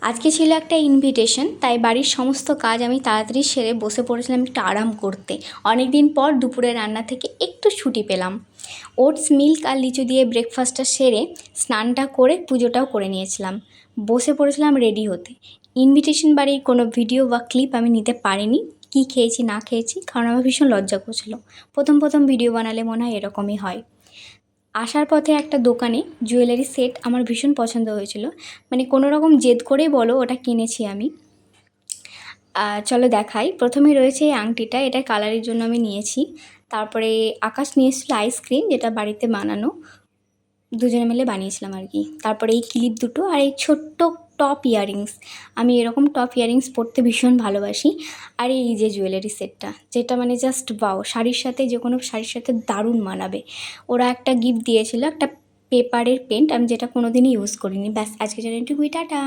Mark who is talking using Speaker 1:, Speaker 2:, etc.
Speaker 1: আজকে ছিল একটা ইনভিটেশন, তাই বাড়ির সমস্ত কাজ আমি তাড়াতাড়ি সেরে বসে পড়েছিলাম একটু আরাম করতে। অনেক দিন পর দুপুরে রান্না থেকে একটু ছুটি পেলাম। ওটস মিল্ক আর লিচু দিয়ে ব্রেকফাস্টটা সেরে স্নানটা করে পুজোটাও করে নিয়েছিলাম। বসে পড়েছিলাম রেডি হতে। ইনভিটেশন বাড়ির কোনো ভিডিও বা ক্লিপ আমি নিতে পারিনি, কী খেয়েছি না খেয়েছি, কারণ আমার ভীষণ লজ্জা করছিল। প্রথম প্রথম ভিডিও বানালে মনে হয় এরকমই হয়। আসার পথে একটা দোকানে জুয়েলারি সেট আমার ভীষণ পছন্দ হয়েছিল, মানে কোনো রকম জেদ করেই বলো ওটা কিনেছি আমি। চলো দেখাই। প্রথমেই রয়েছে এই আংটিটা, এটা কালারের জন্য আমি নিয়েছি। তারপরে আকাশ নিয়ে এসেছিলো আইসক্রিম, যেটা বাড়িতে বানানো, দুজনে মিলে বানিয়েছিলাম আর কি। তারপরে এই ক্লিপ দুটো আর এই ছোট্ট টপ ইয়াররিংস। আমি এরকম টপ ইয়াররিংস পরতে ভীষণ ভালোবাসি। আর এই যে জুয়েলারি সেটটা, যেটা মানে জাস্ট ওয়াও, শাড়ির সাথে যে কোনো শাড়ির সাথে দারুণ মানাবে। ওরা একটা গিফট দিয়েছিল, একটা পেপারের পেন্ট, আমি যেটা কোনো দিনই ইউজ করিনি। ব্যাস, আজকে জন্য এটুকুই, টাটা।